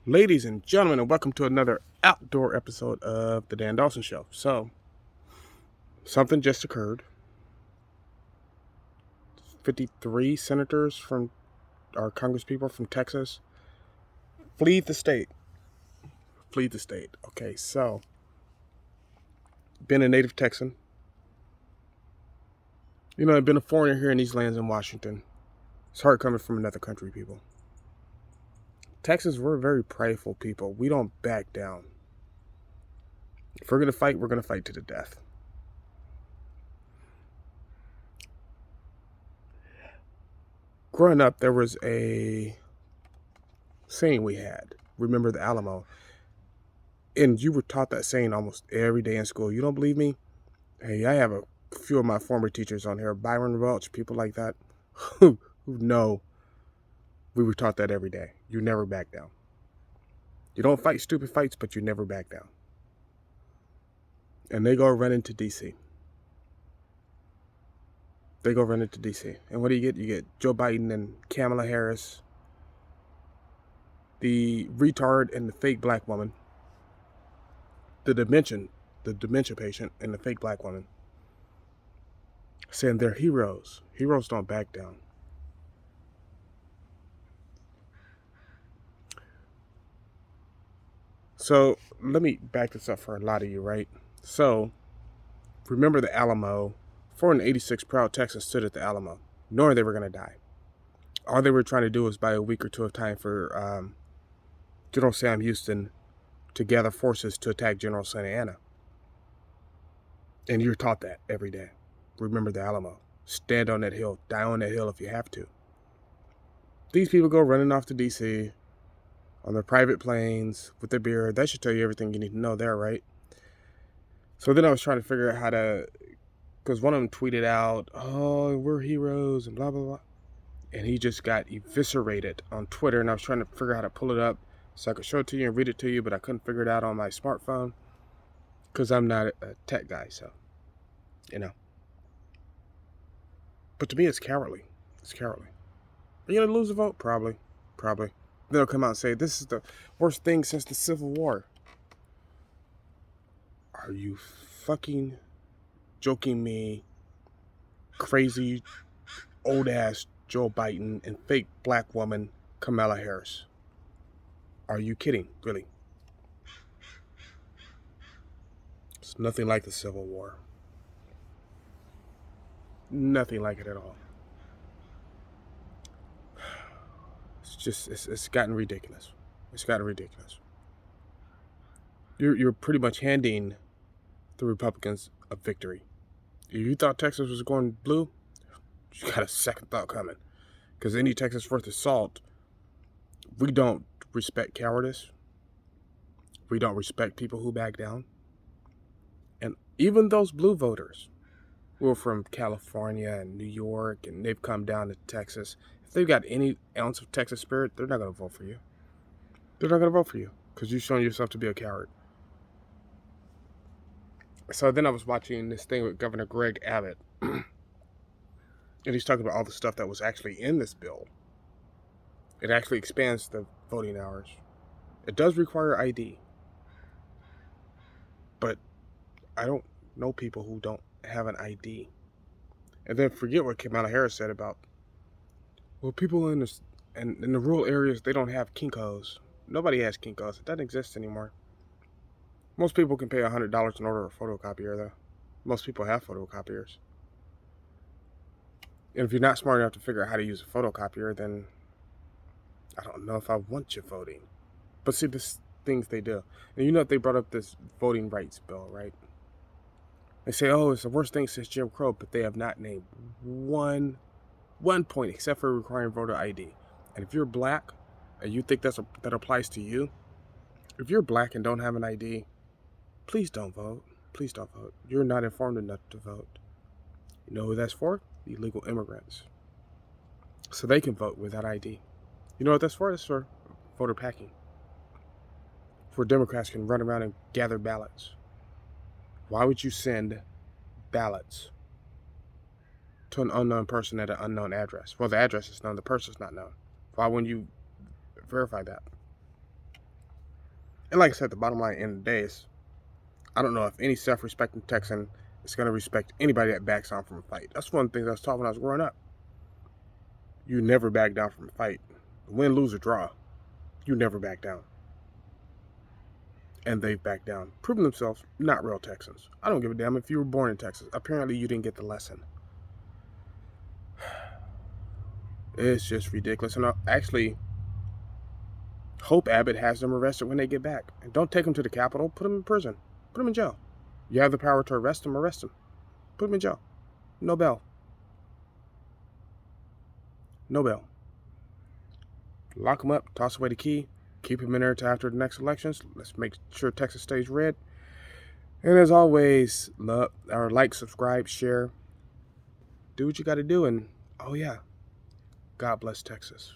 Ladies and gentlemen, and welcome to another outdoor episode of the Dan Dawson Show. So, something just occurred. 53 senators from our congresspeople from Texas flee the state. Flee the state. Okay, so, been a native Texan. I've been a foreigner here in these lands in Washington. It's hard coming from another country, people. Texas, we're a very prideful people. We don't back down. If we're going to fight, we're going to fight to the death. Growing up, there was a saying we had. Remember the Alamo. And you were taught that saying almost every day in school. You don't believe me? Hey, I have a few of my former teachers on here, Byron Welch, people like that, who know we were taught that every day. You never back down. You don't fight stupid fights, but you never back down. And they go run into D.C. And what do you get? You get Joe Biden and Kamala Harris, the retard and the fake black woman, the dementia patient and the fake black woman, saying they're heroes. Heroes don't back down. So let me back this up for a lot of you, right? So remember the Alamo. 486 proud Texans stood at the Alamo, knowing they were going to die. All they were trying to do was buy a week or two of time for General Sam Houston to gather forces to attack General Santa Anna. And you're taught that every day. Remember the Alamo. Stand on that hill. Die on that hill if you have to. These people go running off to D.C. on their private planes with their beer. That should tell you everything you need to know there, right? So then I was trying to figure out how to, because one of them tweeted out, "Oh, we're heroes," and blah, blah, blah. And he just got eviscerated on Twitter, and I was trying to figure out how to pull it up so I could show it to you and read it to you, but I couldn't figure it out on my smartphone because I'm not a tech guy, so, But to me, it's cowardly. It's cowardly. Are you going to lose a vote? Probably. Then they'll come out and say, this is the worst thing since the Civil War. Are you fucking joking me? Crazy, old-ass Joe Biden and fake black woman Kamala Harris. Are you kidding? Really? It's nothing like the Civil War. Nothing like it at all. It's gotten ridiculous. You're pretty much handing the Republicans a victory. If you thought Texas was going blue, you got a second thought coming. Because any Texas worth of salt, we don't respect cowardice. We don't respect people who back down. And even those blue voters who are from California and New York, and they've come down to Texas, if they've got any ounce of Texas spirit, they're not going to vote for you. They're not going to vote for you because you've shown yourself to be a coward. So then I was watching this thing with Governor Greg Abbott, and he's talking about all the stuff that was actually in this bill. It actually expands the voting hours. It does require ID, but I don't know people who don't have an ID. And then forget what Kamala Harris said about, well, people in the rural areas, they don't have Kinkos. Nobody has Kinkos. It doesn't exist anymore. Most people can pay $100 and order a photocopier, though. Most people have photocopiers. And if you're not smart enough to figure out how to use a photocopier, then I don't know if I want you voting. But see, this things they do. And they brought up this voting rights bill, right? They say, oh, it's the worst thing since Jim Crow, but they have not named one point except for requiring voter ID. And if you're black and you think that applies to you, if you're black and don't have an ID, please don't vote. Please don't vote. You're not informed enough to vote. You know who that's for? The illegal immigrants. So they can vote without ID. You know what that's for? It's for voter packing. Where Democrats can run around and gather ballots. Why would you send ballots to an unknown person at an unknown address? Well, the address is known, the person's not known. Why wouldn't you verify that? And like I said, the bottom line in the day is, I don't know if any self-respecting Texan is going to respect anybody that backs down from a fight. That's one of the things I was taught when I was growing up. You never back down from a fight. Win, lose, or draw. You never back down. And they've backed down, proving themselves not real Texans. I don't give a damn if you were born in Texas. Apparently you didn't get the lesson. It's just ridiculous. And I actually hope Abbott has them arrested when they get back. And don't take them to the Capitol. Put them in prison. Put them in jail. You have the power to arrest them. Arrest them. Put them in jail. No bail. No bail. Lock them up. Toss away the key. Keep them in there until after the next elections. Let's make sure Texas stays red. And as always, like, subscribe, share. Do what you got to do. And, oh yeah, God bless Texas.